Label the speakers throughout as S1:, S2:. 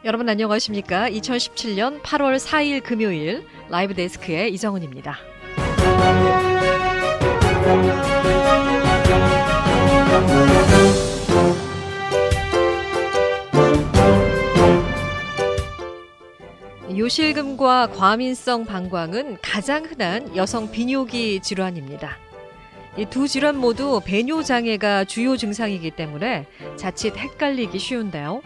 S1: 여러분 안녕하십니까? 2017년 8월 4일 금요일 라이브 데스크의 이정은입니다. 요실금과 과민성 방광은 가장 흔한 여성 비뇨기 질환입니다. 이 두 질환 모두 배뇨 장애가 주요 증상이기 때문에 자칫 헷갈리기 쉬운데요.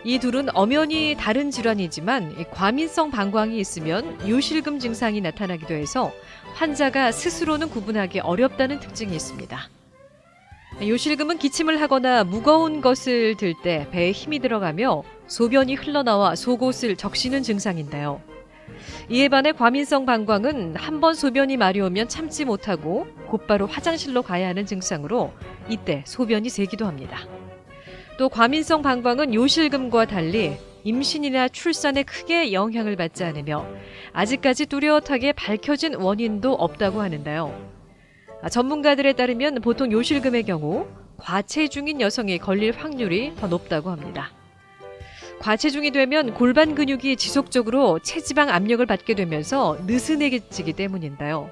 S1: 이 둘은 엄연히 다른 질환이지만 과민성 방광이 있으면 요실금 증상이 나타나기도 해서 환자가 스스로는 구분하기 어렵다는 특징이 있습니다. 요실금은 기침을 하거나 무거운 것을 들 때 배에 힘이 들어가며 소변이 흘러나와 속옷을 적시는 증상인데요. 이에 반해 과민성 방광은 한번 소변이 마려우면 참지 못하고 곧바로 화장실로 가야 하는 증상으로 이때 소변이 새기도 합니다. 또 과민성 방광은 요실금과 달리 임신이나 출산에 크게 영향을 받지 않으며 아직까지 뚜렷하게 밝혀진 원인도 없다고 하는데요. 전문가들에 따르면 보통 요실금의 경우 과체중인 여성이 걸릴 확률이 더 높다고 합니다. 과체중이 되면 골반 근육이 지속적으로 체지방 압력을 받게 되면서 느슨해지기 때문인데요.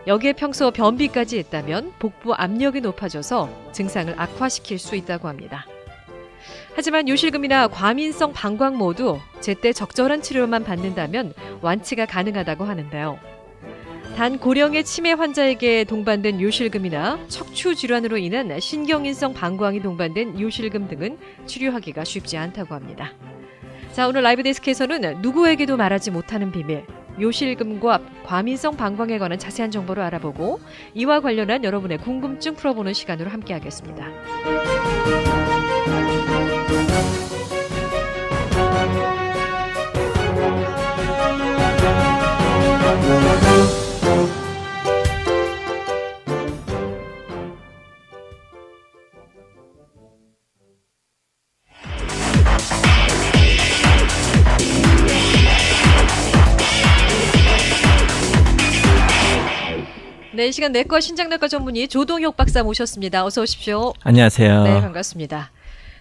S1: 여기에 평소 변비까지 있다면 복부 압력이 높아져서 증상을 악화시킬 수 있다고 합니다. 하지만 요실금이나 과민성 방광 모두 제때 적절한 치료만 받는다면 완치가 가능하다고 하는데요. 단 고령의 치매 환자에게 동반된 요실금이나 척추 질환으로 인한 신경인성 방광이 동반된 요실금 등은 치료하기가 쉽지 않다고 합니다. 자, 오늘 라이브 데스크에서는 누구에게도 말하지 못하는 비밀, 요실금과 과민성 방광에 관한 자세한 정보를 알아보고 이와 관련한 여러분의 궁금증 풀어보는 시간으로 함께하겠습니다. 네, 이 시간 내과 신장내과 전문의 조동혁 박사 모셨습니다. 어서 오십시오.
S2: 안녕하세요.
S1: 네, 반갑습니다.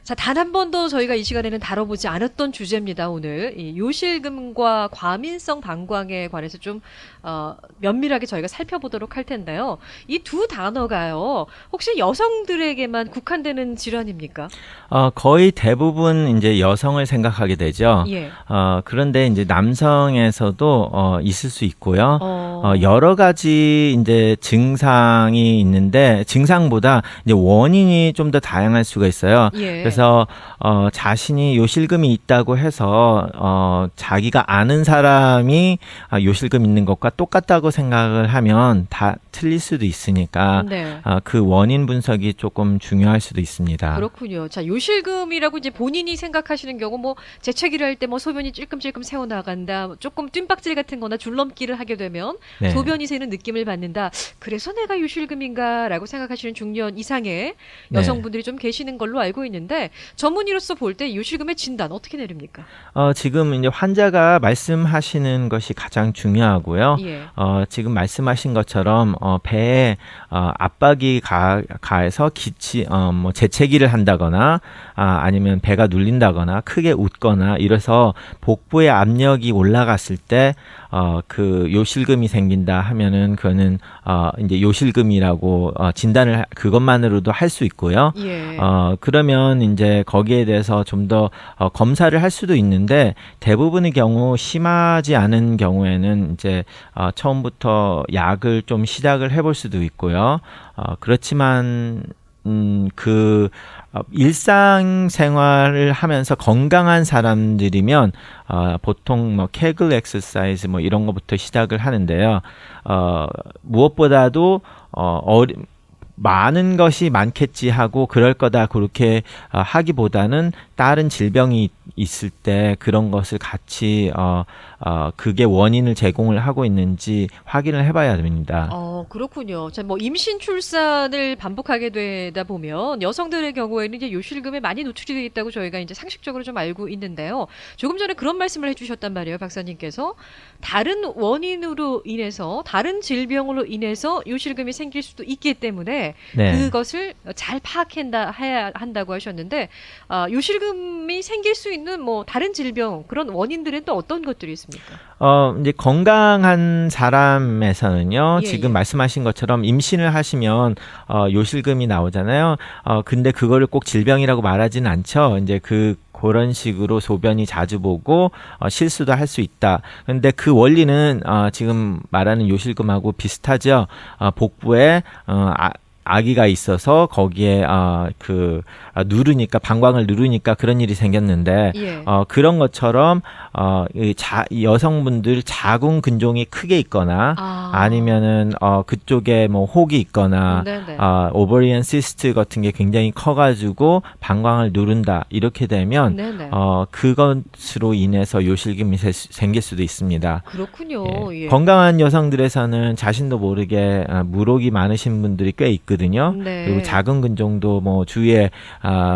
S1: 자, 단 한 번도 저희가 이 시간에는 다뤄보지 않았던 주제입니다. 오늘 이 요실금과 과민성 방광에 관해서 좀 면밀하게 저희가 살펴보도록 할 텐데요. 이 두 단어가요, 혹시 여성들에게만 국한되는 질환입니까?
S2: 거의 대부분 이제 여성을 생각하게 되죠.
S1: 예.
S2: 그런데 이제 남성에서도 있을 수 있고요. 여러 가지 이제 증상이 있는데 증상보다 이제 원인이 좀 더 다양할 수가 있어요.
S1: 예.
S2: 그래서 자신이 요실금이 있다고 해서 자기가 아는 사람이 요실금 있는 것과 똑같다고 생각을 하면 다 틀릴 수도 있으니까
S1: 네.
S2: 그 원인 분석이 조금 중요할 수도 있습니다.
S1: 그렇군요. 자, 요실금이라고 이제 본인이 생각하시는 경우 뭐 재채기를 할 때 뭐 소변이 찔끔찔끔 새어 나간다, 조금 뜀박질 같은 거나 줄넘기를 하게 되면
S2: 네.
S1: 소변이 새는 느낌을 받는다. 그래서 내가 요실금인가라고 생각하시는 중년 이상의
S2: 네.
S1: 여성분들이 좀 계시는 걸로 알고 있는데 전문의로서 볼 때 요실금의 진단 어떻게 내립니까?
S2: 지금 이제 환자가 말씀하시는 것이 가장 중요하고요.
S1: 예.
S2: 지금 말씀하신 것처럼 배에 압박이 가해서 뭐 재채기를 한다거나 아니면 배가 눌린다거나 크게 웃거나 이래서 복부의 압력이 올라갔을 때 그 요실금이 생긴다 하면은 그거는 이제 요실금이라고 진단을 그것만으로도 할 수 있고요.
S1: 예.
S2: 그러면 이제 거기에 대해서 좀 더 검사를 할 수도 있는데 대부분의 경우 심하지 않은 경우에는 이제 처음부터 약을 좀 시작을 해볼 수도 있고요. 그렇지만 일상생활을 하면서 건강한 사람들이면 보통 뭐 케글 엑서사이즈 뭐 이런 것부터 시작을 하는데요. 무엇보다도 많은 것이 많겠지 하고 그럴 거다 그렇게 하기보다는 다른 질병이 있을 때 그런 것을 같이 그게 원인을 제공을 하고 있는지 확인을 해봐야 됩니다.
S1: 그렇군요. 자, 뭐 임신 출산을 반복하게 되다 보면 여성들의 경우에는 이제 요실금에 많이 노출이 되어 있다고 저희가 이제 상식적으로 좀 알고 있는데요. 조금 전에 그런 말씀을 해주셨단 말이에요, 박사님께서. 다른 원인으로 인해서, 다른 질병으로 인해서 요실금이 생길 수도 있기 때문에 때문에
S2: 네.
S1: 그것을 잘 해야 한다고 하셨는데 요실금이 생길 수 있는 뭐 다른 질병 그런 원인들은 또 어떤 것들이 있습니까?
S2: 이제 건강한 사람에서는요,
S1: 예,
S2: 지금
S1: 예.
S2: 말씀하신 것처럼 임신을 하시면 요실금이 나오잖아요. 근데 그거를 꼭 질병이라고 말하지는 않죠. 이제 그런 식으로 소변이 자주 보고 실수도 할 수 있다. 근데 그 원리는 지금 말하는 요실금하고 비슷하죠. 복부에 아기가 있어서 거기에 누르니까 방광을 누르니까 그런 일이 생겼는데
S1: 예.
S2: 그런 것처럼 이 여성분들 자궁 근종이 크게 있거나 아니면은 그쪽에 뭐 혹이 있거나
S1: 네네.
S2: 오버리언 시스트 같은 게 굉장히 커가지고 방광을 누른다 이렇게 되면
S1: 네네.
S2: 그것으로 인해서 요실금이 생길 수도 있습니다.
S1: 그렇군요. 예.
S2: 건강한 여성들에서는 자신도 모르게 물혹이 많으신 분들이 꽤 있거든요.
S1: 네.
S2: 그리고 자궁 근종도 뭐 주위에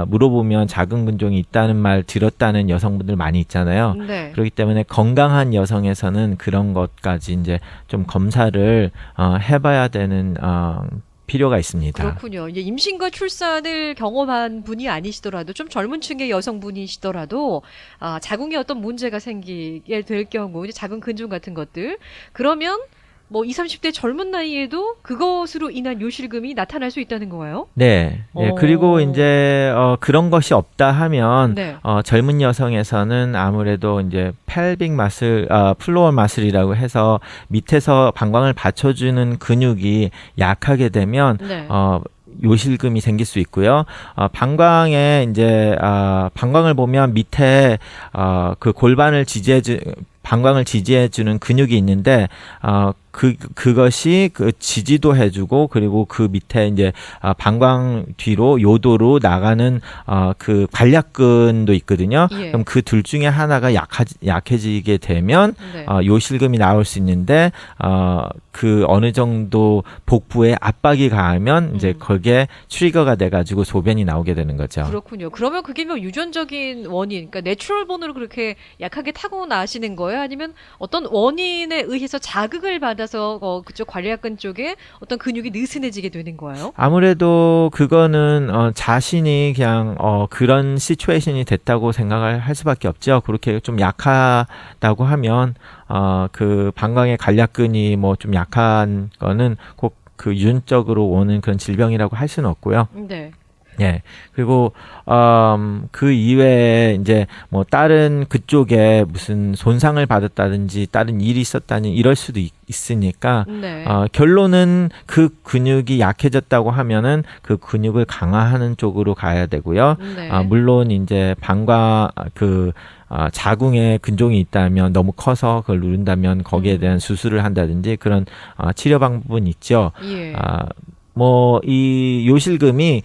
S2: 물어보면 자궁 근종이 있다는 말 들었다는 여성분들 많이 있잖아요.
S1: 네.
S2: 그렇기 때문에 건강한 여성에서는 그런 것까지 이제 좀 검사를 해봐야 되는 필요가 있습니다.
S1: 그렇군요. 이제 임신과 출산을 경험한 분이 아니시더라도 좀 젊은 층의 여성분이시더라도 자궁에 어떤 문제가 생기게 될 경우 이제 자궁 근종 같은 것들 그러면 뭐 20, 30대 젊은 나이에도 그것으로 인한 요실금이 나타날 수 있다는 거예요?
S2: 네. 그리고 이제 그런 것이 없다 하면
S1: 네.
S2: 젊은 여성에서는 아무래도 이제 펠빅 마슬, 플로어 마슬이라고 해서 밑에서 방광을 받쳐주는 근육이 약하게 되면
S1: 네.
S2: 요실금이 생길 수 있고요. 방광에 이제 방광을 보면 밑에 그 골반을 방광을 지지해주는 근육이 있는데 그것이 지지도 해주고 그리고 그 밑에 이제 방광 뒤로 요도로 나가는 그 관략근도 있거든요.
S1: 예.
S2: 그럼 그 둘 중에 하나가 약해지게 되면
S1: 네.
S2: 요실금이 나올 수 있는데 그 어느 정도 복부에 압박이 가하면 이제 거기에 트리거가 돼가지고 소변이 나오게 되는 거죠.
S1: 그렇군요. 그러면 그게 뭐 유전적인 원인, 그러니까 내추럴본으로 그렇게 약하게 타고나시는 거예요? 아니면 어떤 원인에 의해서 자극을 받아서 그쪽 관략근 쪽에 어떤 근육이 느슨해지게 되는 거예요?
S2: 아무래도 그거는 자신이 그냥 그런 시츄에이션이 됐다고 생각을 할 수밖에 없죠. 그렇게 좀 약하다고 하면 그 방광의 관략근이 뭐 좀 약한 거는 꼭 그 유전적으로 오는 그런 질병이라고 할 수는 없고요.
S1: 네.
S2: 예. 그리고 그 이외에 이제 뭐 다른 그쪽에 무슨 손상을 받았다든지 다른 일이 있었다니 이럴 수도 있으니까
S1: 네.
S2: 결론은 그 근육이 약해졌다고 하면은 그 근육을 강화하는 쪽으로 가야 되고요.
S1: 네.
S2: 물론 이제 방광 자궁에 근종이 있다면 너무 커서 그걸 누른다면 거기에 대한 수술을 한다든지 그런 치료 방법은 있죠.
S1: 예.
S2: 뭐 이 요실금이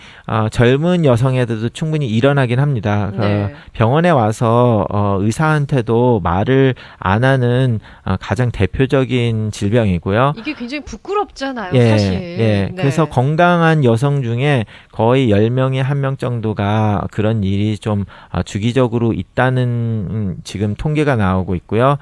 S2: 젊은 여성에도 충분히 일어나긴 합니다.
S1: 네.
S2: 병원에 와서 의사한테도 말을 안 하는 가장 대표적인 질병이고요.
S1: 이게 굉장히 부끄럽잖아요,
S2: 예,
S1: 사실.
S2: 예.
S1: 네.
S2: 그래서 건강한 여성 중에 거의 10명에 1명 정도가 그런 일이 좀 주기적으로 있다는 지금 통계가 나오고 있고요.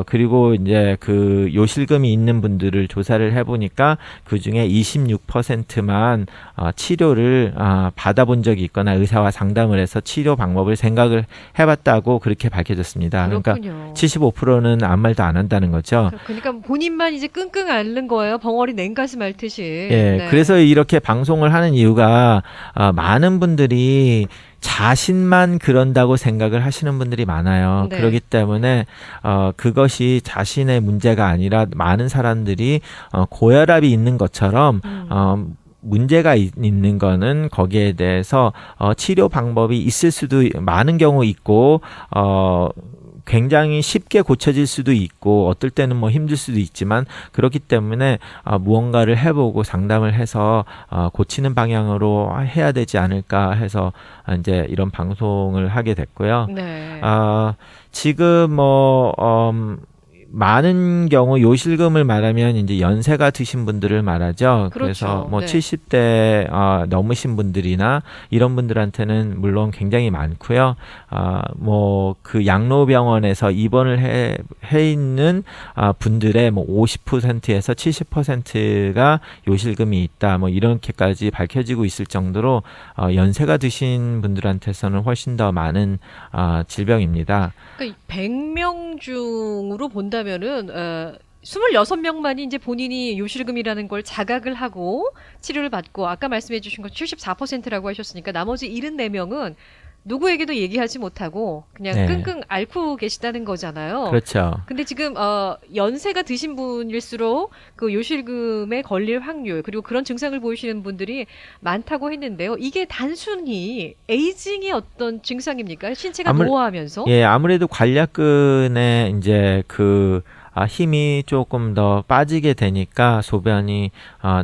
S2: 그리고 이제 그 요실금이 있는 분들을 조사를 해보니까 그 중에 26%만 치료를 받아본 적이 있거나 의사와 상담을 해서 치료 방법을 생각을 해봤다고 그렇게 밝혀졌습니다.
S1: 그렇군요.
S2: 그러니까 75%는 아무 말도 안 한다는 거죠.
S1: 그러니까 본인만 이제 끙끙 앓는 거예요. 벙어리 냉가슴 앓듯이.
S2: 예,
S1: 네.
S2: 그래서 이렇게 방송을 하는 이유가 많은 분들이 자신만 그런다고 생각을 하시는 분들이 많아요.
S1: 네.
S2: 그렇기 때문에 그것이 자신의 문제가 아니라 많은 사람들이 고혈압이 있는 것처럼 문제가 있는 거는 거기에 대해서 치료 방법이 있을 수도 많은 경우 있고 굉장히 쉽게 고쳐질 수도 있고 어떨 때는 뭐 힘들 수도 있지만 그렇기 때문에 무언가를 해보고 상담을 해서 고치는 방향으로 해야 되지 않을까 해서 이제 이런 방송을 하게 됐고요.
S1: 네.
S2: 지금 많은 경우 요실금을 말하면 이제 연세가 드신 분들을 말하죠.
S1: 그렇죠.
S2: 그래서 뭐
S1: 네.
S2: 70대 넘으신 분들이나 이런 분들한테는 물론 굉장히 많고요. 뭐 그 양로병원에서 입원을 해 있는 분들의 뭐 50%에서 70%가 요실금이 있다. 뭐 이렇게까지 밝혀지고 있을 정도로 연세가 드신 분들한테서는 훨씬 더 많은 질병입니다.
S1: 그러니까 100명 중으로 본다면은 26명만이 이제 본인이 요실금이라는 걸 자각을 하고 치료를 받고 아까 말씀해 주신 건 74%라고 하셨으니까 나머지 74명은 누구에게도 얘기하지 못하고 그냥
S2: 네.
S1: 끙끙 앓고 계시다는 거잖아요.
S2: 그렇죠.
S1: 근데 지금 연세가 드신 분일수록 그 요실금에 걸릴 확률 그리고 그런 증상을 보이시는 분들이 많다고 했는데요. 이게 단순히 에이징의 어떤 증상입니까? 신체가 노화하면서?
S2: 예, 아무래도 관략근에 이제 힘이 조금 더 빠지게 되니까 소변이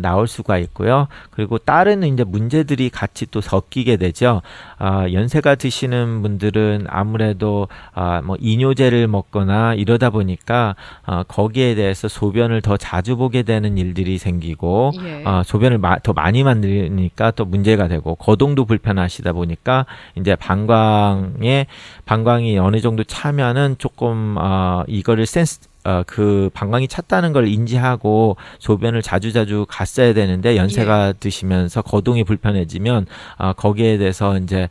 S2: 나올 수가 있고요. 그리고 다른 이제 문제들이 같이 또 섞이게 되죠. 연세가 드시는 분들은 아무래도 뭐 이뇨제를 먹거나 이러다 보니까 거기에 대해서 소변을 더 자주 보게 되는 일들이 생기고
S1: 예.
S2: 소변을 더 많이 만드니까 또 문제가 되고 거동도 불편하시다 보니까 이제 방광이 어느 정도 차면은 조금 이거를 그 방광이 찼다는 걸 인지하고 소변을 자주자주 갔어야 되는데 연세가 드시면서 거동이 불편해지면 거기에 대해서 이제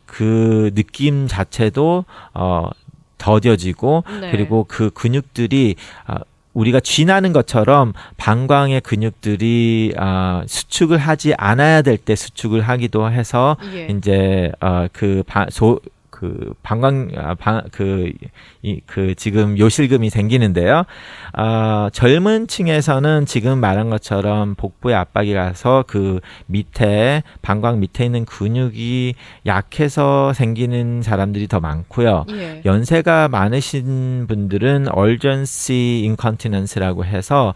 S2: 그 느낌 자체도 더뎌지고
S1: 네.
S2: 그리고 그 근육들이 우리가 쥐나는 것처럼 방광의 근육들이 수축을 하지 않아야 될 때 수축을 하기도 해서
S1: 예.
S2: 이제 지금 요실금이 생기는데요. 젊은 층에서는 지금 말한 것처럼 복부에 압박이 가서 그 밑에 방광 밑에 있는 근육이 약해서 생기는 사람들이 더 많고요.
S1: 예.
S2: 연세가 많으신 분들은 urgency incontinence라고 해서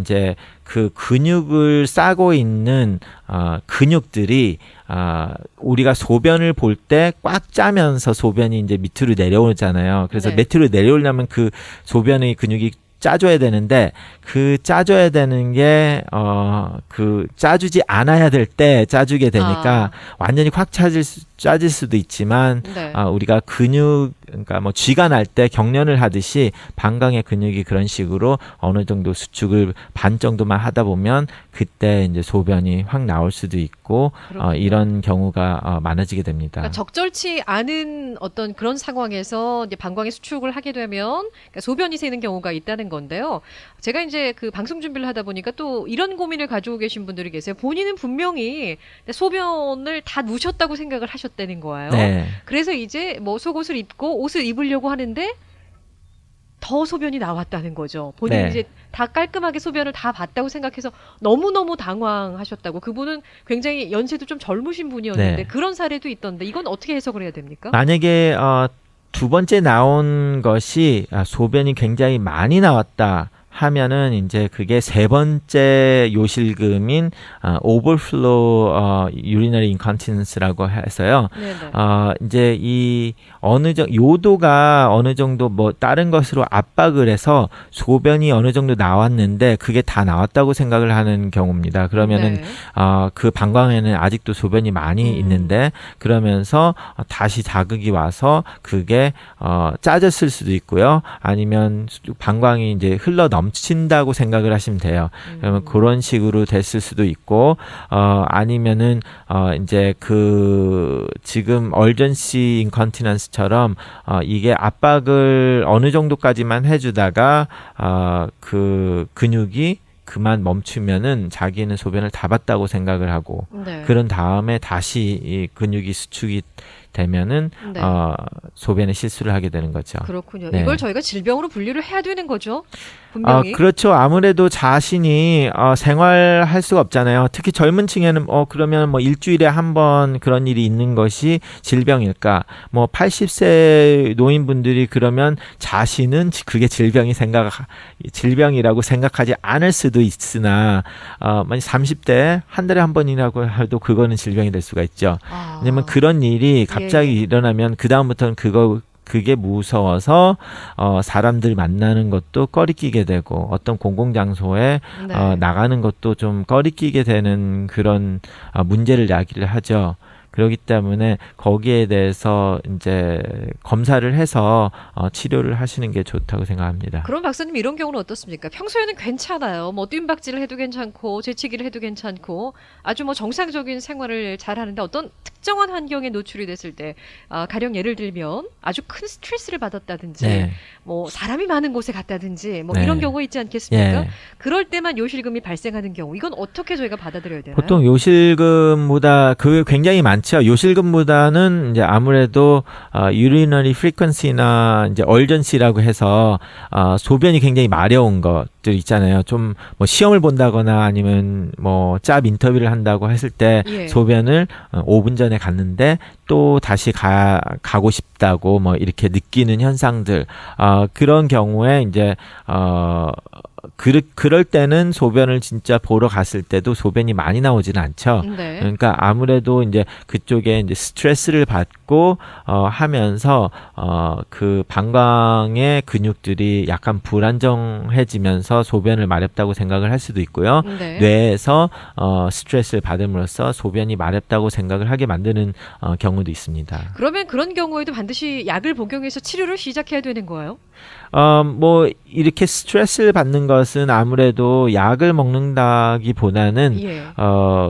S2: 이제 그 근육을 싸고 있는 근육들이 우리가 소변을 볼 때 꽉 짜면서 소변이 이제 밑으로 내려오잖아요. 그래서
S1: 네.
S2: 밑으로 내려오려면 그 소변의 근육이 짜줘야 되는데 그 짜줘야 되는 게 그 짜주지 않아야 될 때 짜주게 되니까 완전히 꽉 짜질 수도 있지만
S1: 네.
S2: 우리가 그러니까 뭐 쥐가 날 때 경련을 하듯이 방광의 근육이 그런 식으로 어느 정도 수축을 반 정도만 하다 보면 그때 이제 소변이 확 나올 수도 있고
S1: 그렇군요.
S2: 이런 경우가 많아지게 됩니다.
S1: 그러니까 적절치 않은 어떤 그런 상황에서 이제 방광의 수축을 하게 되면 그러니까 소변이 새는 경우가 있다는 건데요. 제가 이제 그 방송 준비를 하다 보니까 또 이런 고민을 가지고 계신 분들이 계세요. 본인은 분명히 소변을 다 누셨다고 생각을 하셨다는 거예요.
S2: 네.
S1: 그래서 이제 뭐 속옷을 입고 옷을 입으려고 하는데 더 소변이 나왔다는 거죠. 본인이
S2: 네.
S1: 이제 다 깔끔하게 소변을 다 봤다고 생각해서 너무너무 당황하셨다고. 그분은 굉장히 연세도 좀 젊으신 분이었는데
S2: 네.
S1: 그런 사례도 있던데 이건 어떻게 해석을 해야 됩니까?
S2: 만약에 두 번째 나온 것이 소변이 굉장히 많이 나왔다 하면은 이제 그게 세 번째 요실금인 overflow urinary incontinence라고 해서요.
S1: 네네.
S2: 이제 이 요도가 어느 정도 뭐 다른 것으로 압박을 해서 소변이 어느 정도 나왔는데 그게 다 나왔다고 생각을 하는 경우입니다. 그러면은
S1: 네.
S2: 그 방광에는 아직도 소변이 많이 있는데 그러면서 다시 자극이 와서 그게 짜졌을 수도 있고요. 아니면 방광이 이제 흘러 넘친다고 생각을 하시면 돼요. 그러면 그런 식으로 됐을 수도 있고 아니면은 이제 그 지금 urgency incontinence처럼 이게 압박을 어느 정도까지만 해주다가 그 근육이 그만 멈추면은 자기는 소변을 다 봤다고 생각을 하고
S1: 네.
S2: 그런 다음에 다시 이 근육이 수축이 되면은
S1: 네.
S2: 소변에 실수를 하게 되는 거죠.
S1: 그렇군요.
S2: 네.
S1: 이걸 저희가 질병으로 분류를 해야 되는 거죠. 분명히.
S2: 그렇죠. 아무래도 자신이 생활할 수가 없잖아요. 특히 젊은 층에는 그러면 뭐 일주일에 한 번 그런 일이 있는 것이 질병일까? 뭐 80세 노인분들이 그러면 자신은 그게 질병이라고 생각하지 않을 수도 있으나 만약 30대 한 달에 한 번이라고 해도 그거는 질병이 될 수가 있죠. 왜냐면 그런 일이 갑자기
S1: 예.
S2: 일어나면 그 다음부터는 그게 무서워서 사람들 만나는 것도 꺼리끼게 되고 어떤 공공장소에
S1: 네.
S2: 나가는 것도 좀 꺼리끼게 되는 그런 문제를 야기를 하죠. 그렇기 때문에 거기에 대해서 이제 검사를 해서 치료를 하시는 게 좋다고 생각합니다.
S1: 그럼 박사님 이런 경우는 어떻습니까? 평소에는 괜찮아요. 뭐 뜀박질을 해도 괜찮고 재채기를 해도 괜찮고 아주 뭐 정상적인 생활을 잘 하는데 어떤 특정한 환경에 노출이 됐을 때 가령 예를 들면 아주 큰 스트레스를 받았다든지
S2: 네.
S1: 뭐 사람이 많은 곳에 갔다든지 뭐
S2: 네.
S1: 이런 경우가 있지 않겠습니까?
S2: 예.
S1: 그럴 때만 요실금이 발생하는 경우 이건 어떻게 저희가 받아들여야 되나요?
S2: 보통 요실금보다 그 굉장히 많죠. 요실금보다는 이제 아무래도 urinary frequency나 이제 urgency라고 해서 소변이 굉장히 마려운 것들 있잖아요. 좀 뭐 시험을 본다거나 아니면 뭐 짭 인터뷰를 한다고 했을 때
S1: 예.
S2: 소변을 5분 전에 갔는데 또 다시 가고 싶다고 뭐 이렇게 느끼는 현상들 그런 경우에 이제 그럴 때는 소변을 진짜 보러 갔을 때도 소변이 많이 나오지는 않죠.
S1: 네.
S2: 그러니까 아무래도 이제 그쪽에 이제 스트레스를 받고 하면서 그 방광의 근육들이 약간 불안정해지면서 소변을 마렵다고 생각을 할 수도 있고요.
S1: 네.
S2: 뇌에서 스트레스를 받음으로써 소변이 마렵다고 생각을 하게 만드는 경우도 있습니다.
S1: 그러면 그런 경우에도 반드시 약을 복용해서 치료를 시작해야 되는 거예요?
S2: 뭐 이렇게 스트레스를 받는 것은 아무래도 약을 먹는다기보다는
S1: 예.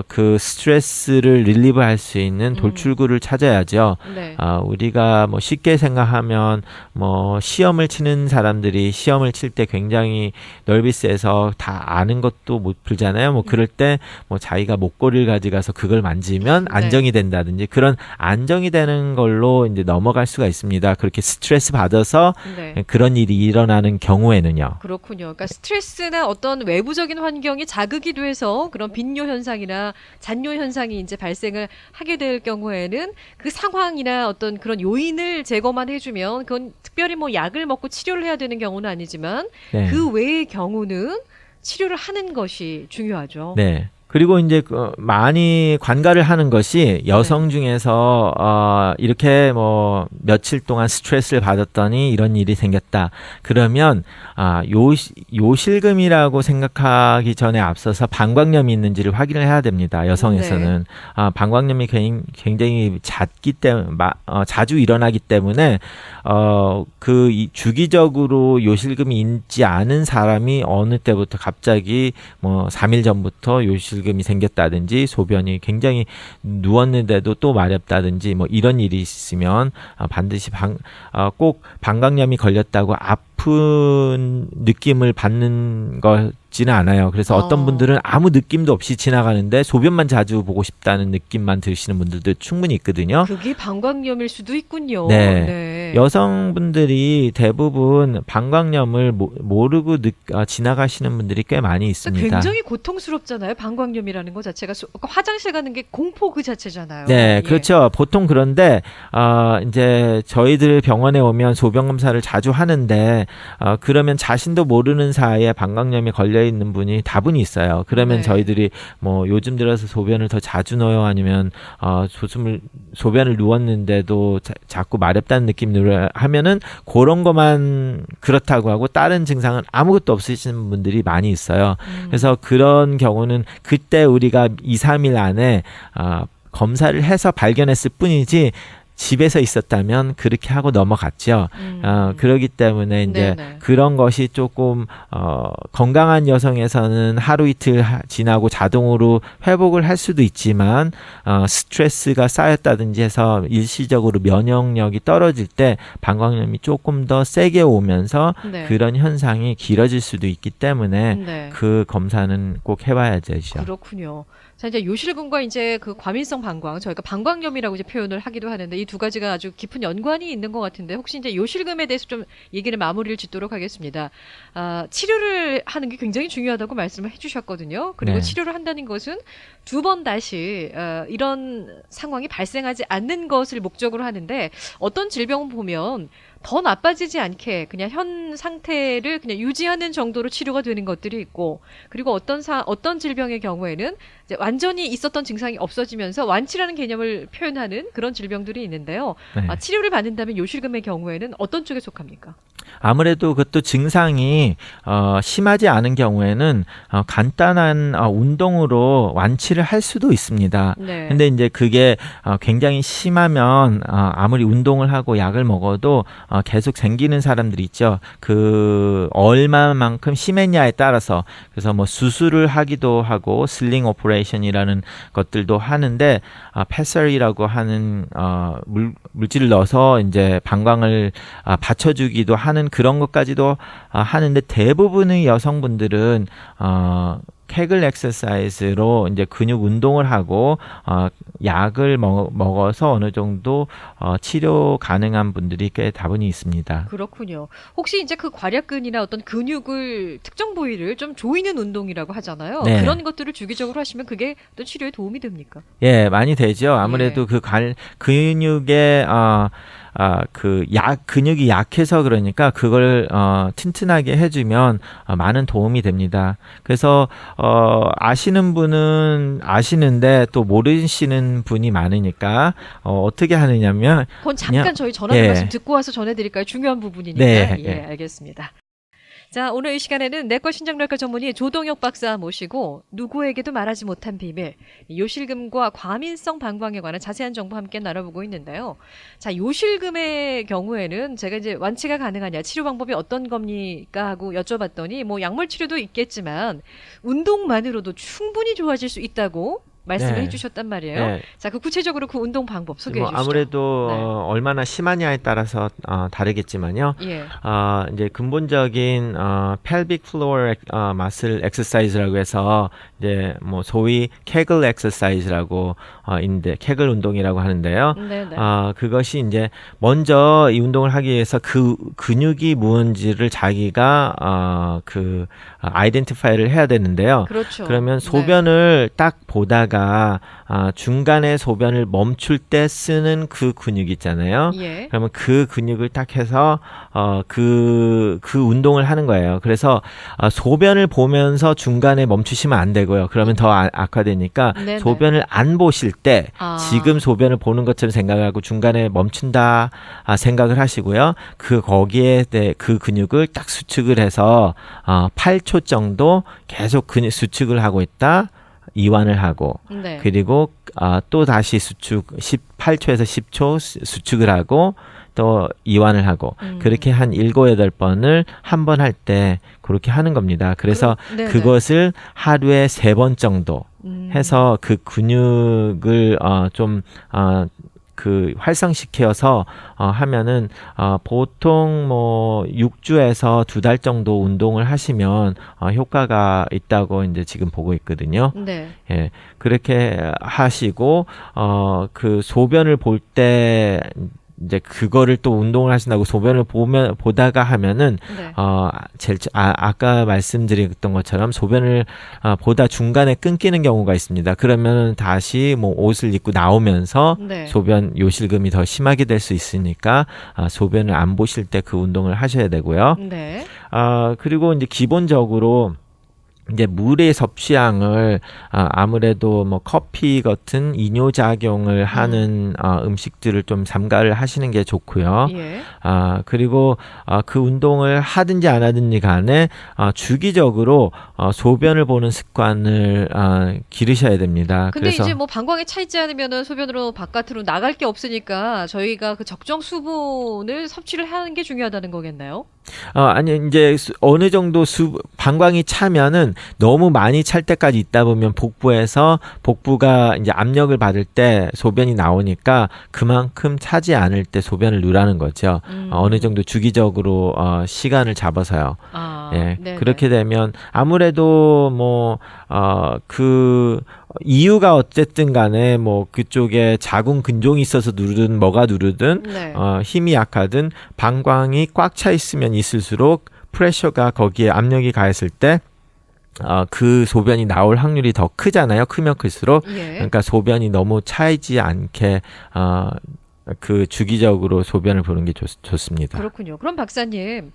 S2: 그 스트레스를 릴리브할 수 있는 돌출구를 찾아야죠.
S1: 네.
S2: 우리가 뭐 쉽게 생각하면 뭐 시험을 치는 사람들이 시험을 칠 때 굉장히 너비스해서 다 아는 것도 못 풀잖아요. 뭐 그럴 때 뭐 자기가 목걸이를 가져가서 그걸 만지면
S1: 네.
S2: 안정이 된다든지 그런 안정이 되는 걸로 이제 넘어갈 수가 있습니다. 그렇게 스트레스 받아서
S1: 네.
S2: 그런 일이 일어나는 경우에는요.
S1: 그렇군요. 그러니까 스트레스나 어떤 외부적인 환경이 자극이 돼서 그런 빈뇨 현상이나 잔뇨 현상이 이제 발생을 하게 될 경우에는 그 상황이나 어떤 그런 요인을 제거만 해주면 그건 특별히 뭐 약을 먹고 치료를 해야 되는 경우는 아니지만
S2: 네.
S1: 그 외의 경우는 치료를 하는 것이 중요하죠.
S2: 네. 그리고 이제 많이 관가를 하는 것이 여성 중에서 이렇게 뭐 며칠 동안 스트레스를 받았더니 이런 일이 생겼다. 그러면 요실금이라고 생각하기 전에 앞서서 방광염이 있는지를 확인을 해야 됩니다. 여성에서는 방광염이 굉장히 잦기 때문에 자주 일어나기 때문에 주기적으로 요실금이 있지 않은 사람이 어느 때부터 갑자기 뭐 3일 전부터 요실금이 생겼다든지 소변이 굉장히 누웠는데도 또 마렵다든지 뭐 이런 일이 있으면 반드시 꼭 방광염이 걸렸다고 아픈 느낌을 받는 것지는 않아요. 그래서 어떤 분들은 아무 느낌도 없이 지나가는데 소변만 자주 보고 싶다는 느낌만 드시는 분들도 충분히 있거든요.
S1: 그게 방광염일 수도 있군요.
S2: 네.
S1: 네.
S2: 여성분들이 대부분 방광염을 모르고 지나가시는 분들이 꽤 많이 있습니다.
S1: 굉장히 고통스럽잖아요. 방광염이라는 것 자체가 화장실 가는 게 공포 그 자체잖아요.
S2: 네,
S1: 예.
S2: 그렇죠. 보통 그런데 이제 저희들 병원에 오면 소변 검사를 자주 하는데 그러면 자신도 모르는 사이에 방광염이 걸려 있는 분이 다분히 있어요. 그러면
S1: 네.
S2: 저희들이 뭐 요즘 들어서 소변을 더 자주 넣어요, 아니면 소변을 누웠는데도 자꾸 마렵다는 느낌을 하면은 그런 것만 그렇다고 하고 다른 증상은 아무것도 없으신 분들이 많이 있어요. 그래서 그런 경우는 그때 우리가 2, 3일 안에 검사를 해서 발견했을 뿐이지 집에서 있었다면 그렇게 하고 넘어갔죠. 그렇기 때문에 이제
S1: 네네.
S2: 그런 것이 조금 건강한 여성에서는 하루 이틀 지나고 자동으로 회복을 할 수도 있지만 스트레스가 쌓였다든지 해서 일시적으로 면역력이 떨어질 때 방광염이 조금 더 세게 오면서
S1: 네.
S2: 그런 현상이 길어질 수도 있기 때문에
S1: 네.
S2: 그 검사는 꼭 해봐야 되죠.
S1: 그렇군요. 자, 이제 요실금과 이제 그 과민성 방광, 저희가 방광염이라고 이제 표현을 하기도 하는데 이 두 가지가 아주 깊은 연관이 있는 것 같은데 혹시 이제 요실금에 대해서 좀 얘기를 마무리를 짓도록 하겠습니다. 치료를 하는 게 굉장히 중요하다고 말씀을 해주셨거든요. 그리고
S2: 네.
S1: 치료를 한다는 것은 두 번 다시 이런 상황이 발생하지 않는 것을 목적으로 하는데 어떤 질병을 보면 더 나빠지지 않게 그냥 현 상태를 그냥 유지하는 정도로 치료가 되는 것들이 있고, 그리고 어떤 질병의 경우에는 이제 완전히 있었던 증상이 없어지면서 완치라는 개념을 표현하는 그런 질병들이 있는데요.
S2: 네.
S1: 치료를 받는다면 요실금의 경우에는 어떤 쪽에 속합니까?
S2: 아무래도 그것도 증상이 심하지 않은 경우에는 간단한 운동으로 완치를 할 수도 있습니다.
S1: 네.
S2: 근데 이제 그게 굉장히 심하면 아무리 운동을 하고 약을 먹어도 계속 생기는 사람들이 있죠. 그 얼마만큼 심했냐에 따라서, 그래서 뭐 수술을 하기도 하고 슬링 오퍼레이션이라는 것들도 하는데, 패설이라고 하는 물질을 넣어서 이제 방광을 받쳐주기도 하는 그런 것까지도 하는데, 대부분의 여성분들은 케글 엑서사이즈로 이제 근육 운동을 하고 약을 먹어서 어느 정도 치료 가능한 분들이 꽤 다분히 있습니다.
S1: 그렇군요. 혹시 이제 그 괄약근이나 어떤 근육을 특정 부위를 좀 조이는 운동이라고 하잖아요.
S2: 네.
S1: 그런 것들을 주기적으로 하시면 그게 어떤 치료에 도움이 됩니까?
S2: 예, 많이 되죠. 아무래도
S1: 예.
S2: 그 근육에 근육이 약해서 그러니까 그걸 튼튼하게 해주면 많은 도움이 됩니다. 그래서 아시는 분은 아시는데 또 모르시는 분이 많으니까 어떻게 하느냐면,
S1: 그건 잠깐
S2: 그냥-
S1: 저희 전하는
S2: 예.
S1: 말씀 듣고 와서 전해드릴까요? 중요한 부분이니까.
S2: 네,
S1: 예,
S2: 예.
S1: 알겠습니다. 자, 오늘 이 시간에는 내과 신장내과 전문의 조동혁 박사 모시고 누구에게도 말하지 못한 비밀, 요실금과 과민성 방광에 관한 자세한 정보 함께 나눠보고 있는데요. 자, 요실금의 경우에는 제가 이제 완치가 가능하냐, 치료 방법이 어떤 겁니까 하고 여쭤봤더니 뭐 약물 치료도 있겠지만 운동만으로도 충분히 좋아질 수 있다고 말씀을
S2: 네.
S1: 해주셨단 말이에요.
S2: 예,
S1: 자, 그 구체적으로 그 운동 방법 소개해
S2: 뭐
S1: 주시죠.
S2: 아무래도
S1: 네.
S2: 얼마나 심하냐에 따라서 다르겠지만요.
S1: 예.
S2: 이제 근본적인 pelvic floor muscle exercise라고 해서 이제 뭐 소위 케글 exercise라고 있는데, 케글 운동이라고 하는데요.
S1: 네네.
S2: 그것이 이제 먼저 이 운동을 하기 위해서 그 근육이 무언지를 자기가 아이덴티파이를 해야 되는데요.
S1: 그렇죠.
S2: 그러면
S1: 네.
S2: 소변을 딱 보다가 중간에 소변을 멈출 때 쓰는 그 근육 있잖아요.
S1: 예.
S2: 그러면 그 근육을 딱 해서 그 운동을 하는 거예요. 그래서 소변을 보면서 중간에 멈추시면 안 되고요. 그러면 더 악화되니까
S1: 네네.
S2: 소변을 안 보실 때
S1: 아.
S2: 지금 소변을 보는 것처럼 생각하고 중간에 멈춘다 생각을 하시고요. 거기에 그 근육을 딱 수축을 해서 8초 정도 계속 근육 수축을 하고 있다. 이완을 하고,
S1: 네.
S2: 그리고 또 다시 8초에서 10초 수축을 하고 또 이완을 하고, 그렇게 한 7, 8번을 한 번 할 때 그렇게 하는 겁니다. 그래서
S1: 네네.
S2: 그것을 하루에 3번 정도 해서 그 근육을 활성시켜서 하면은 보통 뭐 6주에서 2달 정도 운동을 하시면 효과가 있다고 이제 지금 보고 있거든요.
S1: 네.
S2: 예, 그렇게 하시고 그 소변을 볼 때 이제 그거를 또 운동을 하신다고 소변을 보다가 하면은
S1: 네.
S2: 아까 말씀드렸던 것처럼 소변을 보다 중간에 끊기는 경우가 있습니다. 그러면 다시 뭐 옷을 입고 나오면서
S1: 네.
S2: 소변 요실금이 더 심하게 될 수 있으니까 소변을 안 보실 때 그 운동을 하셔야 되고요.
S1: 네.
S2: 그리고 이제 기본적으로 이제 물의 섭취량을 아무래도 뭐 커피 같은 이뇨작용을 하는 음식들을 좀 삼가를 하시는 게 좋고요.
S1: 예.
S2: 그리고 그 운동을 하든지 안 하든지 간에 주기적으로 소변을 보는 습관을 기르셔야 됩니다.
S1: 근데
S2: 그래서
S1: 이제 뭐 방광에 차 있지 않으면은 소변으로 바깥으로 나갈 게 없으니까 저희가 그 적정 수분을 섭취를 하는 게 중요하다는 거겠나요?
S2: 아니 이제 어느 정도 방광이 차면은 너무 많이 찰 때까지 있다 보면 복부가 이제 압력을 받을 때 소변이 나오니까 그만큼 차지 않을 때 소변을 누라는 거죠. 어느 정도 주기적으로 시간을 잡아서요. 예,
S1: 네네.
S2: 그렇게 되면 아무래도 뭐 그 이유가 어쨌든 간에 뭐 그쪽에 자궁 근종이 있어서 누르든 뭐가 누르든
S1: 네.
S2: 힘이 약하든 방광이 꽉 차 있으면 있을수록 프레셔가 거기에 압력이 가했을 때 그 소변이 나올 확률이 더 크잖아요. 크면 클수록.
S1: 예.
S2: 그러니까 소변이 너무 차이지 않게 그 주기적으로 소변을 보는 게 좋습니다.
S1: 그렇군요. 그럼 박사님,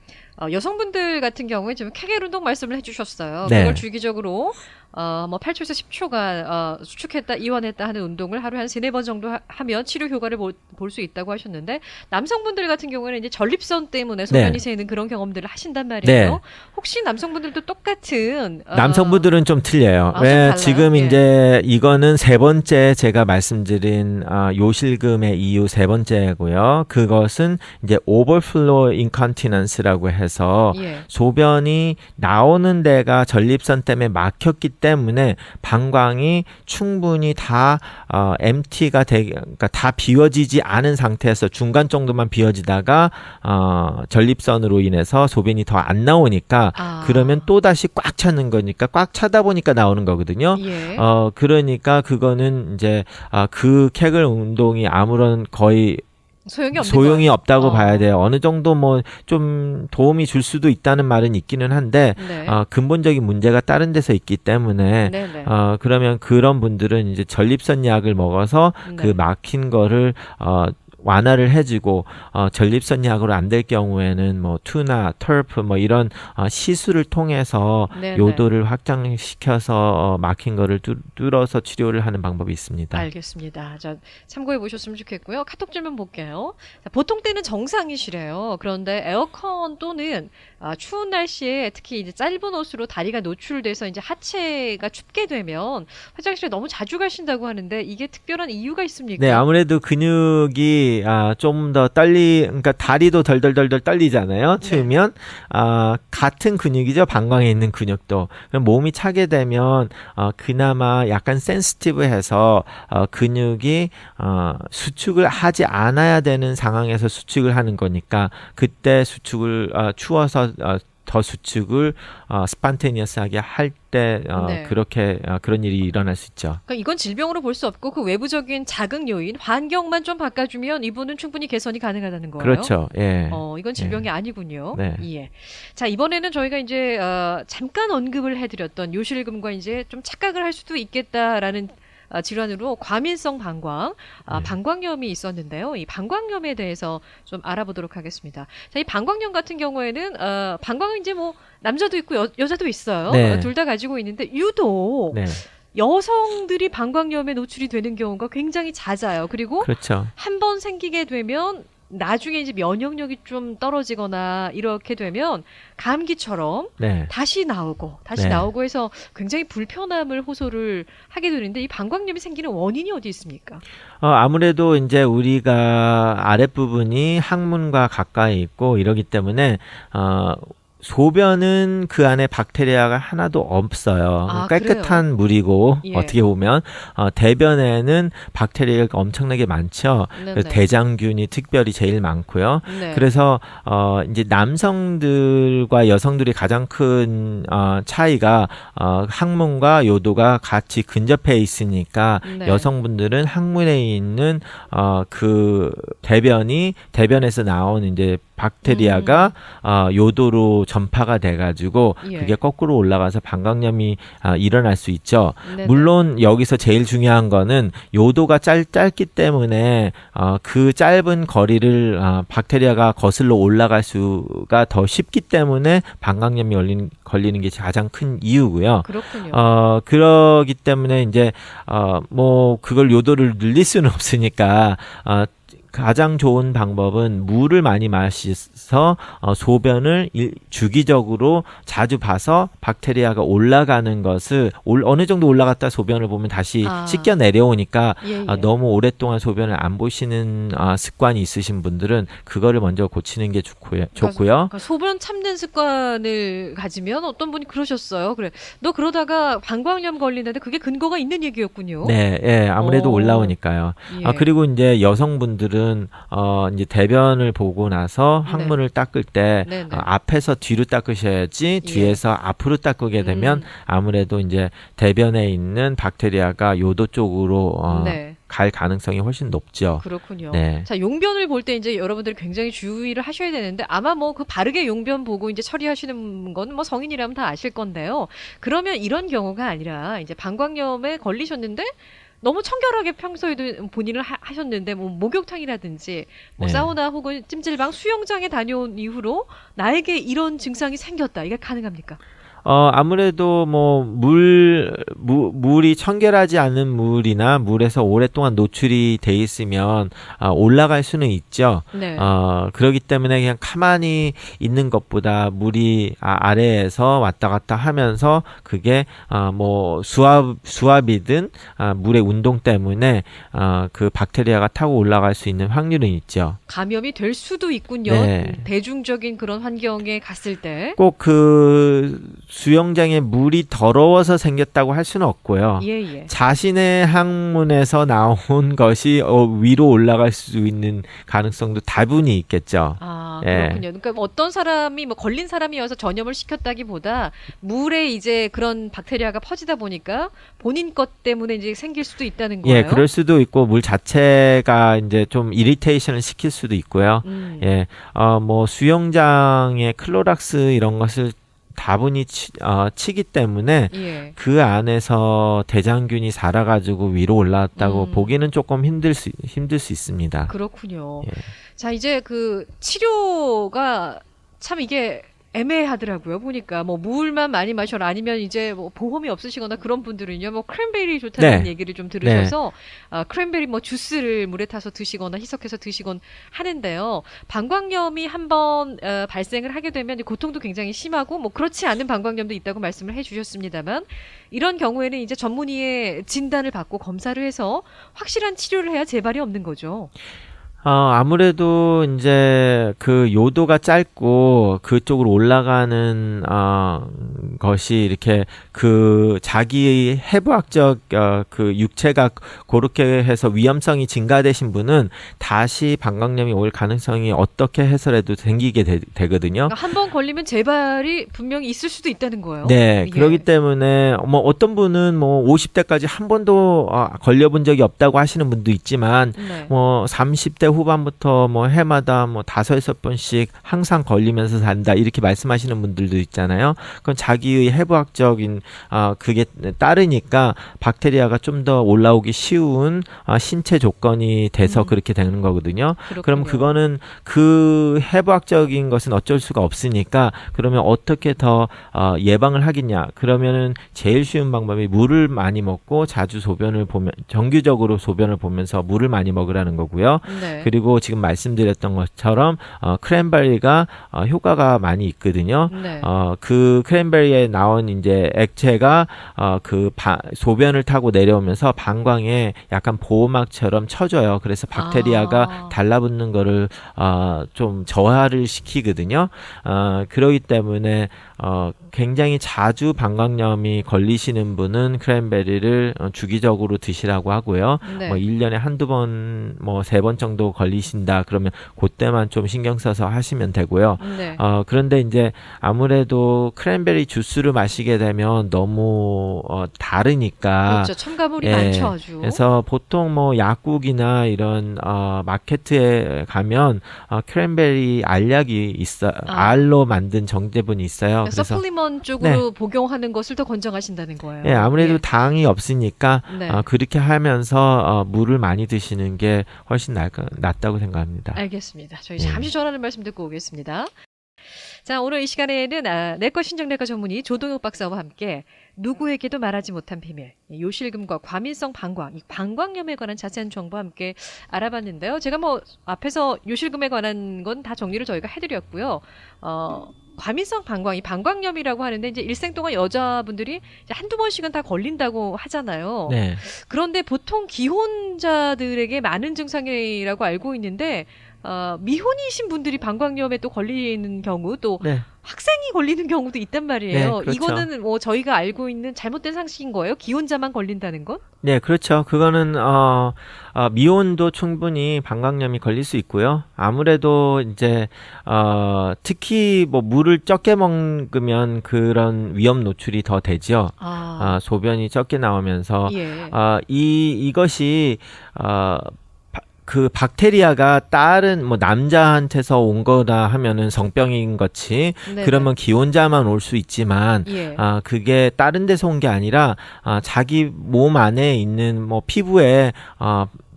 S1: 여성분들 같은 경우에 지금 케겔 운동 말씀을 해주셨어요.
S2: 네.
S1: 그걸 주기적으로 뭐 8초에서 10초간 수축했다, 이완했다 하는 운동을 하루에 한 3-4번 정도 하면 치료 효과를 볼 수 있다고 하셨는데 남성분들 같은 경우에는 이제 전립선 때문에 소변이 새는 그런 경험들을 하신단 말이에요.
S2: 네.
S1: 혹시 남성분들도 똑같은
S2: 남성분들은 좀 틀려요.
S1: 좀
S2: 왜
S1: 달라요?
S2: 지금
S1: 예.
S2: 이제 이거는 세 번째 제가 말씀드린 요실금의 이유 세 번째고요. 그것은 이제 overflow incontinence라고 해서
S1: 예.
S2: 소변이 나오는 데가 전립선 때문에 막혔기 때문에 방광이 충분히 다 empty가 그러니까 다 비워지지 않은 상태에서 중간 정도만 비워지다가 전립선으로 인해서 소변이 더 안 나오니까 그러면 또 다시 꽉 차는 거니까 꽉 차다 보니까 나오는 거거든요.
S1: 예.
S2: 그러니까 그거는 이제 그 케글 운동이 아무런 거의
S1: 소용이
S2: 없다고 봐야 돼요. 어느 정도 뭐 좀 도움이 줄 수도 있다는 말은 있기는 한데
S1: 네.
S2: 근본적인 문제가 다른 데서 있기 때문에
S1: 네네.
S2: 그러면 그런 분들은 이제 전립선 약을 먹어서 그
S1: 네.
S2: 막힌 거를 완화를 해주고 전립선 약으로 안 될 경우에는 뭐 투나 털프 뭐 이런 시술을 통해서
S1: 네네.
S2: 요도를 확장시켜서 막힌 거를 뚫어서 치료를 하는 방법이 있습니다.
S1: 알겠습니다. 자, 참고해 보셨으면 좋겠고요. 카톡 질문 볼게요. 자, 보통 때는 정상이시래요. 그런데 에어컨 또는 추운 날씨에 특히 이제 짧은 옷으로 다리가 노출돼서 이제 하체가 춥게 되면 화장실에 너무 자주 가신다고 하는데 이게 특별한 이유가 있습니까?
S2: 네, 아무래도 근육이 좀 더 그러니까 다리도 덜덜덜덜 떨리잖아요. 추우면 같은 근육이죠. 방광에 있는 근육도. 그럼 몸이 차게 되면 그나마 약간 센시티브해서 근육이 수축을 하지 않아야 되는 상황에서 수축을 하는 거니까 그때 수축을 추워서 더 수축을 스판테니어스하게 할 때
S1: 네.
S2: 그렇게 그런 일이 일어날 수 있죠.
S1: 그러니까 이건 질병으로 볼 수 없고 그 외부적인 자극 요인, 환경만 좀 바꿔주면 이분은 충분히 개선이 가능하다는 거예요.
S2: 그렇죠. 예.
S1: 이건 질병이 아니군요.
S2: 네.
S1: 예. 자, 이번에는 저희가 이제 잠깐 언급을 해드렸던 요실금과 이제 좀 착각을 할 수도 있겠다라는 질환으로 과민성 방광, 방광염이 있었는데요. 이 방광염에 대해서 좀 알아보도록 하겠습니다. 자, 이 방광염 같은 경우에는 방광은 이제 뭐 남자도 있고 여자도 있어요.
S2: 네.
S1: 둘 다 가지고 있는데 유독
S2: 네.
S1: 여성들이 방광염에 노출이 되는 경우가 굉장히 잦아요. 그리고
S2: 그렇죠.
S1: 한 번 생기게 되면 나중에 이제 면역력이 좀 떨어지거나 이렇게 되면 감기처럼
S2: 네.
S1: 다시 나오고 해서 굉장히 불편함을 호소를 하게 되는데 이 방광염이 생기는 원인이 어디 있습니까?
S2: 아무래도 이제 우리가 아랫부분이 항문과 가까이 있고 이러기 때문에 소변은 그 안에 박테리아가 하나도 없어요. 깨끗한
S1: 그래요?
S2: 물이고
S1: 예.
S2: 어떻게 보면 대변에는 박테리아가 엄청나게 많죠.
S1: 네네.
S2: 그래서 대장균이 특별히 제일 많고요.
S1: 네.
S2: 그래서 이제 남성들과 여성들이 가장 큰 차이가 항문과 요도가 같이 근접해 있으니까
S1: 네.
S2: 여성분들은 항문에 있는 그 대변에서 나온 이제 박테리아가 요도로 전파가 돼가지고
S1: 예.
S2: 그게 거꾸로 올라가서 방광염이 일어날 수 있죠.
S1: 네네.
S2: 물론 여기서 제일 중요한 거는 요도가 짧기 때문에 그 짧은 거리를 박테리아가 거슬러 올라갈 수가 더 쉽기 때문에 방광염이 걸리는 게 가장 큰 이유고요.
S1: 그렇군요.
S2: 그러기 때문에 이제 뭐 그걸 요도를 늘릴 수는 없으니까 가장 좋은 방법은 물을 많이 마셔서 소변을 주기적으로 자주 봐서 박테리아가 올라가는 것을 어느 정도 올라갔다 소변을 보면 다시 씻겨 내려오니까
S1: 예.
S2: 너무 오랫동안 소변을 안 보시는 습관이 있으신 분들은 그거를 먼저 고치는 게 좋고요.
S1: 그러니까 소변 참는 습관을 가지면 어떤 분이 그러셨어요. 그래, 너 그러다가 방광염 걸리는데 그게 근거가 있는 얘기였군요.
S2: 네, 예, 아무래도 올라오니까요.
S1: 예.
S2: 그리고 이제 여성분들은 이제 대변을 보고 나서 항문을 닦을 때
S1: 네네.
S2: 앞에서 뒤로 닦으셔야지 뒤에서 앞으로 닦게 되면 아무래도 이제 대변에 있는 박테리아가 요도 쪽으로
S1: 네.
S2: 갈 가능성이 훨씬 높죠.
S1: 그렇군요.
S2: 네.
S1: 자, 용변을 볼 때 이제 여러분들이 굉장히 주의를 하셔야 되는데 아마 뭐 그 바르게 용변 보고 이제 처리하시는 건 뭐 성인이라면 다 아실 건데요. 그러면 이런 경우가 아니라 이제 방광염에 걸리셨는데 너무 청결하게 평소에도 본인을 하셨는데 뭐 목욕탕이라든지 뭐
S2: 네.
S1: 사우나 혹은 찜질방, 수영장에 다녀온 이후로 나에게 이런 증상이 생겼다. 이게 가능합니까?
S2: 아무래도 뭐 물이 청결하지 않은 물이나 물에서 오랫동안 노출이 돼 있으면 올라갈 수는 있죠.
S1: 네.
S2: 그렇기 때문에 그냥 가만히 있는 것보다 물이 아래에서 왔다 갔다 하면서 그게 뭐 수압이든 물의 운동 때문에 그 박테리아가 타고 올라갈 수 있는 확률은 있죠.
S1: 감염이 될 수도 있군요.
S2: 네.
S1: 대중적인 그런 환경에 갔을 때.
S2: 꼭 그 수영장에 물이 더러워서 생겼다고 할 수는 없고요.
S1: 예, 예.
S2: 자신의 항문에서 나온 것이 위로 올라갈 수 있는 가능성도 다분히 있겠죠. 예.
S1: 그렇군요. 그러니까 어떤 사람이 뭐 걸린 사람이어서 전염을 시켰다기보다 물에 이제 그런 박테리아가 퍼지다 보니까 본인 것 때문에 이제 생길 수도 있다는 거예요.
S2: 예, 그럴 수도 있고 물 자체가 이제 좀 이리테이션을 시킬 수도 있고요. 예, 뭐 수영장에 클로락스 이런 것을 다분히 치기 때문에
S1: 예.
S2: 그 안에서 대장균이 살아가지고 위로 올라왔다고 보기는 조금 힘들 수 있습니다.
S1: 그렇군요.
S2: 예.
S1: 자, 이제 그 치료가 참 이게 애매하더라고요. 보니까 뭐 물만 많이 마셔라 아니면 이제 뭐 보험이 없으시거나 그런 분들은요. 뭐 크랜베리 좋다는
S2: 네.
S1: 얘기를 좀 들으셔서 크랜베리 뭐 주스를 물에 타서 드시거나 희석해서 드시곤 하는데요. 방광염이 한번 발생을 하게 되면 고통도 굉장히 심하고 뭐 그렇지 않은 방광염도 있다고 말씀을 해주셨습니다만 이런 경우에는 이제 전문의의 진단을 받고 검사를 해서 확실한 치료를 해야 재발이 없는 거죠.
S2: 아무래도 이제 그 요도가 짧고 그쪽으로 올라가는 것이 이렇게 그 자기의 해부학적 그 육체가 그렇게 해서 위험성이 증가되신 분은 다시 방광염이 올 가능성이 어떻게 해서라도 생기게 되거든요.
S1: 그러니까 한 번 걸리면 재발이 분명히 있을 수도 있다는 거예요.
S2: 네,
S1: 예.
S2: 그렇기 때문에 뭐 어떤 분은 뭐 50대까지 한 번도 걸려본 적이 없다고 하시는 분도 있지만
S1: 네.
S2: 뭐 30대 후반부터 뭐 해마다 뭐 5-6번씩 항상 걸리면서 산다 이렇게 말씀하시는 분들도 있잖아요. 그건 자기의 해부학적인 그게 따르니까 박테리아가 좀 더 올라오기 쉬운 신체 조건이 돼서 그렇게 되는 거거든요.
S1: 그렇군요.
S2: 그럼 그거는 그 해부학적인 것은 어쩔 수가 없으니까 그러면 어떻게 더 예방을 하겠냐? 그러면은 제일 쉬운 방법이 물을 많이 먹고 자주 정기적으로 소변을 보면서 물을 많이 먹으라는 거고요.
S1: 네.
S2: 그리고 지금 말씀드렸던 것처럼 크랜베리가 효과가 많이 있거든요.
S1: 네.
S2: 그 크랜베리에 나온 이제 액체가 소변을 타고 내려오면서 방광에 약간 보호막처럼 쳐줘요. 그래서 박테리아가 달라붙는 거를 좀 저하를 시키거든요. 그러기 때문에 굉장히 자주 방광염이 걸리시는 분은 크랜베리를 주기적으로 드시라고 하고요.
S1: 네.
S2: 뭐 1년에 한두 번, 뭐 3번 정도 걸리신다 그러면 그때만 좀 신경 써서 하시면 되고요.
S1: 네.
S2: 그런데 이제 아무래도 크랜베리 주스를 마시게 되면 너무 다르니까
S1: 그렇죠. 첨가물이
S2: 예,
S1: 많죠, 아주.
S2: 그래서 보통 뭐 약국이나 이런 마케트에 가면 크랜베리 알약이 있어 알로 만든 정제분이 있어요.
S1: 그래서 서플리먼 쪽으로 복용하는 것을 더 권장하신다는 거예요.
S2: 예, 아무래도
S1: 예.
S2: 당이 없으니까
S1: 네.
S2: 그렇게 하면서 물을 많이 드시는 게 훨씬 낫다고 생각합니다.
S1: 알겠습니다. 저희 잠시 전하는 말씀 듣고 오겠습니다. 자, 오늘 이 시간에는 내과 신정내과 전문의 조동혁 박사와 함께 누구에게도 말하지 못한 비밀, 요실금과 과민성 방광, 이 방광염에 관한 자세한 정보 함께 알아봤는데요. 제가 뭐 앞에서 요실금에 관한 건 다 정리를 저희가 해드렸고요. 과민성 방광, 이 방광염이라고 하는데 이제 일생 동안 여자분들이 이제 한두 번씩은 다 걸린다고 하잖아요.
S2: 네.
S1: 그런데 보통 기혼자들에게 많은 증상이라고 알고 있는데 미혼이신 분들이 방광염에 또 걸리는 경우 또
S2: 네.
S1: 학생이 걸리는 경우도 있단 말이에요.
S2: 네, 그렇죠.
S1: 이거는 뭐 저희가 알고 있는 잘못된 상식인 거예요? 기혼자만 걸린다는 건?
S2: 네, 그렇죠. 그거는 미혼도 충분히 방광염이 걸릴 수 있고요. 아무래도 이제 특히 뭐 물을 적게 먹으면 그런 위험 노출이 더 되죠. 소변이 적게 나오면서
S1: 예.
S2: 이것이 그 박테리아가 다른 뭐 남자한테서 온 거다 하면은 성병인 것이
S1: 네네.
S2: 그러면 기혼자만 올 수 있지만
S1: 예.
S2: 그게 다른 데서 온 게 아니라 자기 몸 안에 있는 뭐 피부에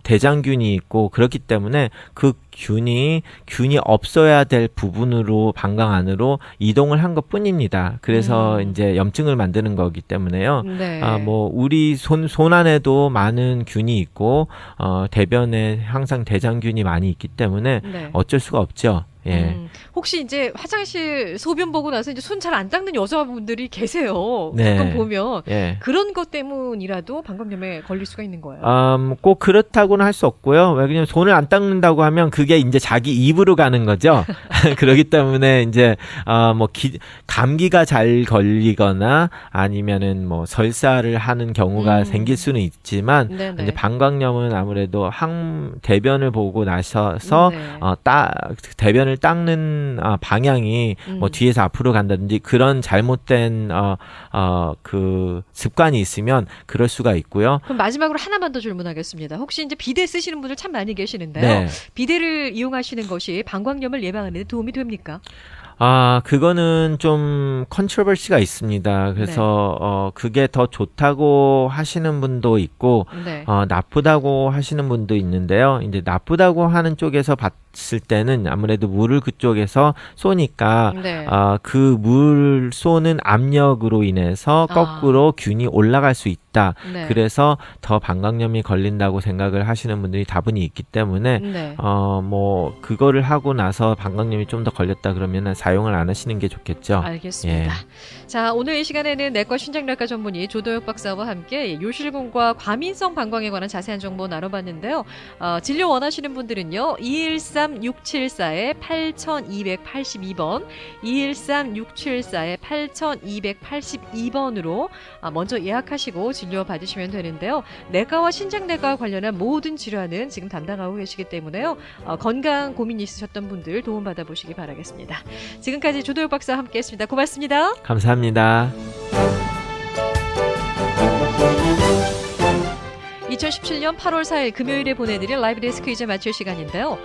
S2: 대장균이 있고 그렇기 때문에 그 균이 없어야 될 부분으로 방광 안으로 이동을 한 것뿐입니다. 그래서 이제 염증을 만드는 거기 때문에요.
S1: 네.
S2: 뭐 우리 손 안에도 많은 균이 있고 대변에 항상 대장균이 많이 있기 때문에
S1: 네.
S2: 어쩔 수가 없죠. 예.
S1: 혹시 이제 화장실 소변 보고 나서 이제 손 잘 안 닦는 여자분들이 계세요.
S2: 네.
S1: 가끔 보면
S2: 예.
S1: 그런 것 때문이라도 방광염에 걸릴 수가 있는 거예요.
S2: 꼭 그렇다고는 할 수 없고요. 왜냐면 손을 안 닦는다고 하면 그게 이제 자기 입으로 가는 거죠. 그렇기 때문에 이제 뭐 감기가 잘 걸리거나 아니면은 뭐 설사를 하는 경우가 생길 수는 있지만
S1: 네네.
S2: 이제 방광염은 아무래도 대변을 보고 나셔서
S1: 네.
S2: 대변을 닦는 방향이 뭐 뒤에서 앞으로 간다든지 그런 잘못된 그 습관이 있으면 그럴 수가 있고요.
S1: 그럼 마지막으로 하나만 더 질문하겠습니다. 혹시 이제 비데 쓰시는 분들 참 많이 계시는데요.
S2: 네.
S1: 비데를 이용하시는 것이 방광염을 예방하는 데 도움이 됩니까?
S2: 그거는 좀 컨트로버시가 있습니다. 그래서 그게 더 좋다고 하시는 분도 있고
S1: 네.
S2: 나쁘다고 하시는 분도 있는데요. 이제 나쁘다고 하는 쪽에서 봤을 때는 아무래도 물을 그쪽에서 쏘니까
S1: 네.
S2: 그 물 쏘는 압력으로 인해서 거꾸로 균이 올라갈 수 있다.
S1: 네.
S2: 그래서 더 방광염이 걸린다고 생각을 하시는 분들이 다분히 있기 때문에
S1: 네.
S2: 뭐 그거를 하고 나서 방광염이 좀 더 걸렸다 그러면 사용을 안 하시는 게 좋겠죠.
S1: 알겠습니다. 자, 오늘 이 시간에는 내과 신장내과 전문의 조도혁 박사와 함께 요실금과 과민성 방광에 관한 자세한 정보 나눠봤는데요. 진료 원하시는 분들은요. 213-674-8282번 213-674-8282번으로 먼저 예약하시고 진료 받으시면 되는데요. 내과와 신장내과 관련한 모든 질환은 지금 담당하고 계시기 때문에요. 건강 고민이 있으셨던 분들 도움받아 보시기 바라겠습니다. 지금까지 조도혁 박사와 함께했습니다. 고맙습니다.
S2: 감사합니다.
S1: 2017년 8월 4일 금요일에 보내드릴 라이브 데스크 이제 마칠 시간인데요.